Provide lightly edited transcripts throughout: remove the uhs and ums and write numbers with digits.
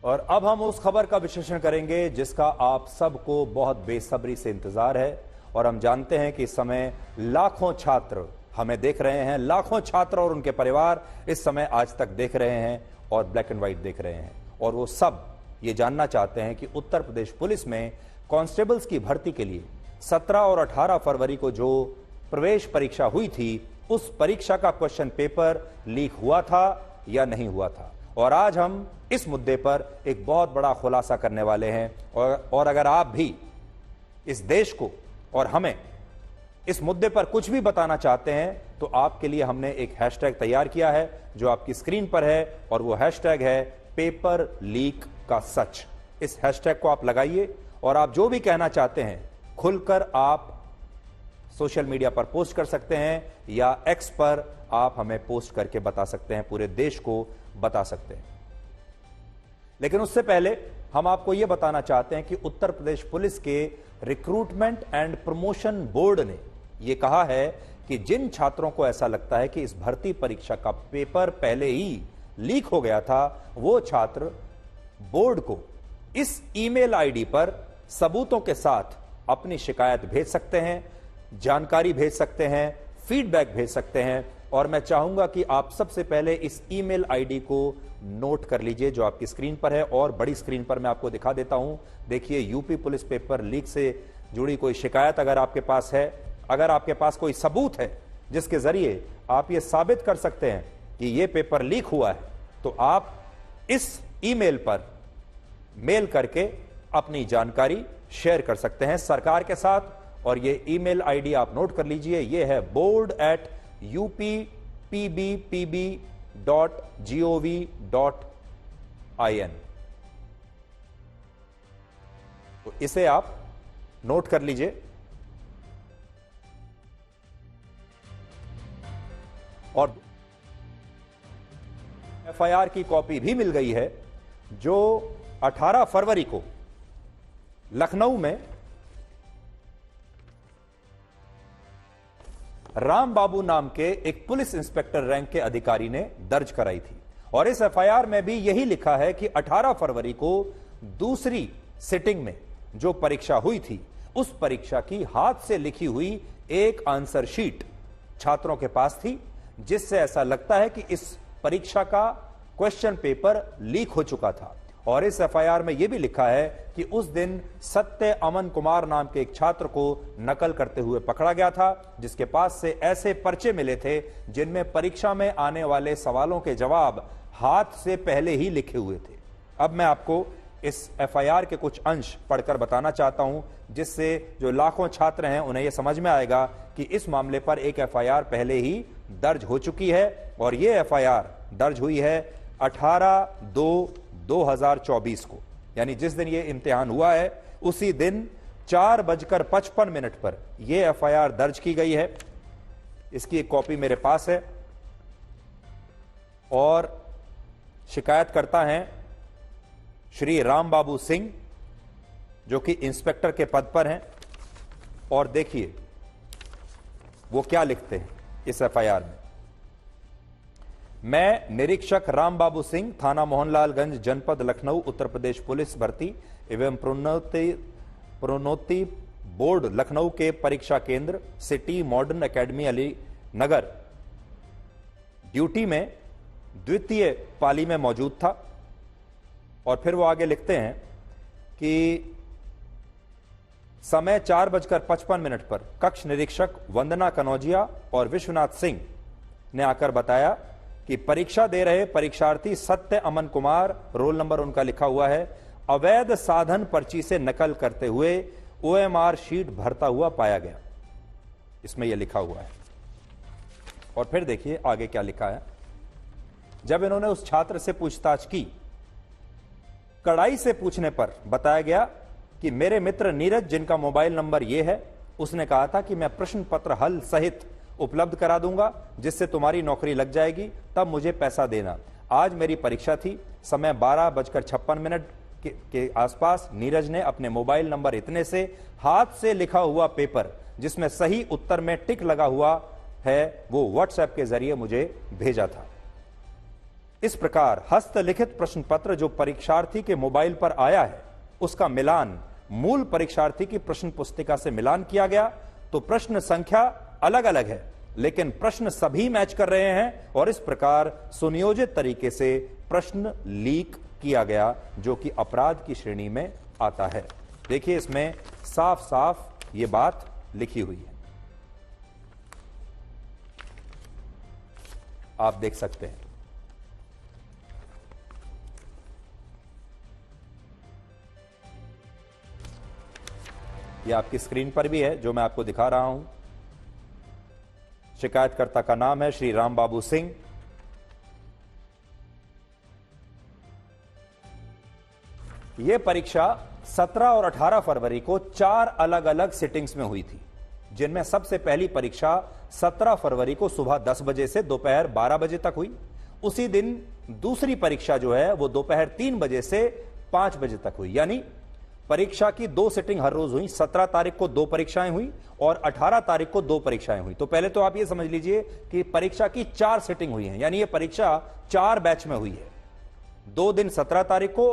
और अब हम उस खबर का विश्लेषण करेंगे जिसका आप सबको बहुत बेसब्री से इंतजार है। और हम जानते हैं कि इस समय लाखों छात्र हमें देख रहे हैं, लाखों छात्र और उनके परिवार इस समय आज तक देख रहे हैं और ब्लैक एंड व्हाइट देख रहे हैं। और वो सब ये जानना चाहते हैं कि उत्तर प्रदेश पुलिस में कांस्टेबल्स की भर्ती के लिए 17 और 18 फरवरी को जो प्रवेश परीक्षा हुई थी, उस परीक्षा का क्वेश्चन पेपर लीक हुआ था या नहीं हुआ था। और आज हम इस मुद्दे पर एक बहुत बड़ा खुलासा करने वाले हैं। और अगर आप भी इस देश को और हमें इस मुद्दे पर कुछ भी बताना चाहते हैं तो आपके लिए हमने एक हैशटैग तैयार किया है जो आपकी स्क्रीन पर है, और वो हैशटैग है पेपर लीक का सच। इस हैशटैग को आप लगाइए और आप जो भी कहना चाहते हैं खुलकर आप सोशल मीडिया पर पोस्ट कर सकते हैं या एक्स पर आप हमें पोस्ट करके बता सकते हैं, पूरे देश को बता सकते हैं। लेकिन उससे पहले हम आपको यह बताना चाहते हैं कि उत्तर प्रदेश पुलिस के रिक्रूटमेंट एंड प्रमोशन बोर्ड ने यह कहा है कि जिन छात्रों को ऐसा लगता है कि इस भर्ती परीक्षा का पेपर पहले ही लीक हो गया था, वो छात्र बोर्ड को इस ईमेल आईडी पर सबूतों के साथ अपनी शिकायत भेज सकते हैं, जानकारी भेज सकते हैं, फीडबैक भेज सकते हैं। और मैं चाहूंगा कि आप सबसे पहले इस ईमेल आईडी को नोट कर लीजिए जो आपकी स्क्रीन पर है, और बड़ी स्क्रीन पर मैं आपको दिखा देता हूं। देखिए, यूपी पुलिस पेपर लीक से जुड़ी कोई शिकायत अगर आपके पास है, अगर आपके पास कोई सबूत है जिसके जरिए आप ये साबित कर सकते हैं कि ये पेपर लीक हुआ है, तो आप इस ईमेल पर मेल करके अपनी जानकारी शेयर कर सकते हैं सरकार के साथ। और ये ईमेल आईडी आप नोट कर लीजिए, ये है board@uppb.gov.in। तो इसे आप नोट कर लीजिए। और एफआईआर की कॉपी भी मिल गई है जो 18 फरवरी को लखनऊ में राम बाबू नाम के एक पुलिस इंस्पेक्टर रैंक के अधिकारी ने दर्ज कराई थी। और इस एफआईआर में भी यही लिखा है कि 18 फरवरी को दूसरी सिटिंग में जो परीक्षा हुई थी, उस परीक्षा की हाथ से लिखी हुई एक आंसर शीट छात्रों के पास थी, जिससे ऐसा लगता है कि इस परीक्षा का क्वेश्चन पेपर लीक हो चुका था। और इस एफआईआर में यह भी लिखा है कि उस दिन सत्य अमन कुमार नाम के एक छात्र को नकल करते हुए पकड़ा गया था, जिसके पास से ऐसे पर्चे मिले थे जिनमें परीक्षा में आने वाले सवालों के जवाब हाथ से पहले ही लिखे हुए थे। अब मैं आपको इस एफआईआर के कुछ अंश पढ़कर बताना चाहता हूं, जिससे जो लाखों छात्र हैं उन्हें यह समझ में आएगा कि इस मामले पर एक एफआईआर पहले ही दर्ज हो चुकी है। और यह एफआईआर दर्ज हुई है 18/2/2024 को, यानी जिस दिन यह इम्तिहान हुआ है उसी दिन 4:55 पर यह एफआईआर दर्ज की गई है। इसकी एक कॉपी मेरे पास है। और शिकायतकर्ता हैं श्री राम बाबू सिंह, जो कि इंस्पेक्टर के पद पर हैं। और देखिए वो क्या लिखते हैं इस एफआईआर में। मैं निरीक्षक राम बाबू सिंह, थाना मोहनलालगंज, जनपद लखनऊ, उत्तर प्रदेश पुलिस भर्ती एवं प्रोन्नति बोर्ड लखनऊ के परीक्षा केंद्र city modern academy Ali Nagar duty में द्वितीय पाली में मौजूद था। और फिर वो आगे लिखते हैं कि समय 4:55 पर कक्ष निरीक्षक वंदना कनौजिया और विश्वनाथ सिंह ने आकर बताया कि परीक्षा दे रहे परीक्षार्थी सत्य अमन कुमार, रोल नंबर उनका लिखा हुआ है, अवैध साधन पर्ची से नकल करते हुए ओएमआर शीट भरता हुआ पाया गया। इसमें यह लिखा हुआ है। और फिर देखिए आगे क्या लिखा है। जब इन्होंने उस छात्र से पूछताछ की, कड़ाई से पूछने पर बताया गया कि मेरे मित्र नीरज, जिनका मोबाइल नंबर यह है, उसने कहा था कि मैं प्रश्न पत्र हल सहित उपलब्ध करा दूंगा जिससे तुम्हारी नौकरी लग जाएगी, तब मुझे पैसा देना। आज मेरी परीक्षा थी। समय 12:56 के आसपास नीरज ने अपने मोबाइल नंबर इतने से हाथ से लिखा हुआ पेपर जिसमें सही उत्तर में टिक लगा हुआ है वो व्हाट्सएप के जरिए मुझे भेजा था। इस प्रकार हस्तलिखित प्रश्न पत्र जो परीक्षार्थी के मोबाइल पर आया है, उसका मिलान मूल परीक्षार्थी की प्रश्न पुस्तिका से मिलान किया गया तो प्रश्न संख्या अलग अलग है, लेकिन प्रश्न सभी मैच कर रहे हैं और इस प्रकार सुनियोजित तरीके से प्रश्न लीक किया गया, जो कि अपराध की श्रेणी में आता है। देखिए, इसमें साफ साफ ये बात लिखी हुई है, आप देख सकते हैं। ये आपकी स्क्रीन पर भी है, जो मैं आपको दिखा रहा हूं। शिकायतकर्ता का नाम है श्री राम बाबू सिंह। यह परीक्षा 17 और 18 फरवरी को 4 अलग अलग सिटिंग्स में हुई थी, जिनमें सबसे पहली परीक्षा 17 फरवरी को सुबह 10 बजे से दोपहर 12 बजे तक हुई। उसी दिन दूसरी परीक्षा जो है वो दोपहर 3 बजे से 5 बजे तक हुई। यानी परीक्षा की 2 सिटिंग हर रोज हुई। 17 तारीख को 2 परीक्षाएं हुई और 18 तारीख को 2 परीक्षाएं हुई। तो पहले तो आप ये समझ लीजिए कि परीक्षा की 4 सिटिंग हुई हैं, यानी ये परीक्षा 4 बैच में हुई है। 2 दिन 17 तारीख को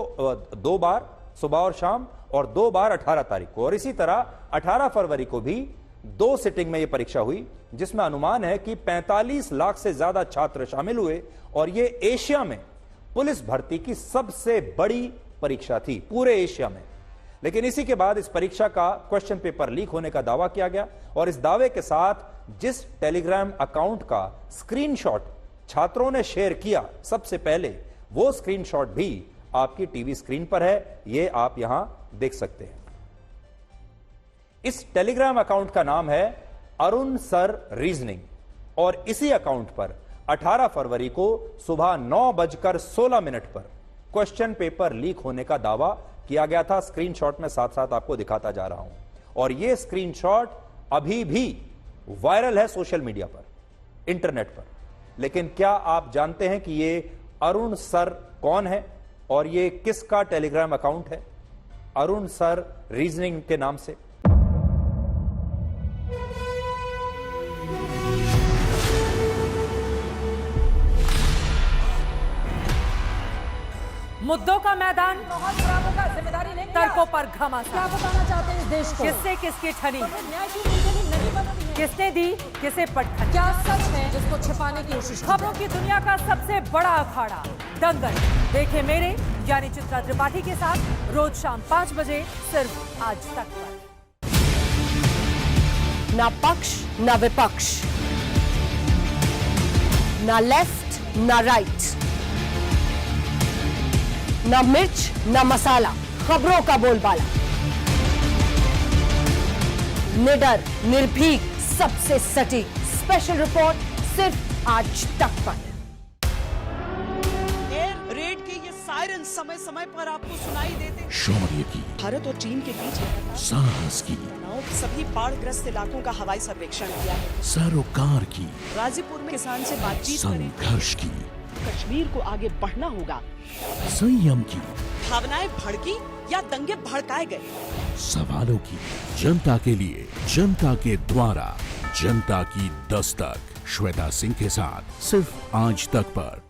2 बार सुबह और शाम, और 2 बार 18 तारीख को, और इसी तरह 18 फरवरी को भी 2 सिटिंग में यह परीक्षा हुई, जिसमें अनुमान है कि 45 लाख से ज्यादा छात्र शामिल हुए और यह एशिया में पुलिस भर्ती की सबसे बड़ी परीक्षा थी, पूरे एशिया में। लेकिन इसी के बाद इस परीक्षा का क्वेश्चन पेपर लीक होने का दावा किया गया और इस दावे के साथ जिस टेलीग्राम अकाउंट का स्क्रीनशॉट छात्रों ने शेयर किया सबसे पहले, वो स्क्रीनशॉट भी आपकी टीवी स्क्रीन पर है, ये आप यहां देख सकते हैं। इस टेलीग्राम अकाउंट का नाम है अरुण सर रीजनिंग और इसी अकाउंट पर 18 फरवरी को सुबह 9:16 पर क्वेश्चन पेपर लीक होने का दावा किया गया था। स्क्रीनशॉट में साथ साथ आपको दिखाता जा रहा हूं और यह स्क्रीनशॉट अभी भी वायरल है सोशल मीडिया पर, इंटरनेट पर। लेकिन क्या आप जानते हैं कि यह अरुण सर कौन है और यह किसका टेलीग्राम अकाउंट है? अरुण सर रीजनिंग के नाम से। मुद्दों का मैदान, बहुत बराबर का जिम्मेदारी नहीं, तर्कों पर घमासान। क्या बताना चाहते हैं इस देश को? किससे किसकी ठनी, न्याय की नीति नहीं बनती है। किसने दी किसे पटखनी। क्या सच है जिसको छिपाने की कोशिश? खबरों की दुनिया का सबसे बड़ा अखाड़ा दंगल देखे मेरे यानी चित्रा त्रिपाठी के साथ रोज शाम 5 बजे सिर्फ आज तक पर। ना पक्ष ना विपक्ष, ना लेफ्ट ना राइट, ना मिर्च ना मसाला, खबरों का बोलबाला, निडर निर्भीक सबसे सटीक स्पेशल रिपोर्ट सिर्फ आज तक पर। एयर रेड के ये सायरन समय समय पर आपको सुनाई देते। शौर्य की, भारत और चीन के बीच साहस की, सभी बाढ़ग्रस्त इलाकों का हवाई सर्वेक्षण किया है। सरोकार की, गाजीपुर में किसान से बातचीत करें। संघर्ष की, कश्मीर को आगे बढ़ना होगा। संयम की, भावनाएं भड़की या दंगे भड़काए गए। सवालों की, जनता के लिए, जनता के द्वारा, जनता की दस्तक। श्वेता सिंह के साथ सिर्फ आज तक पर।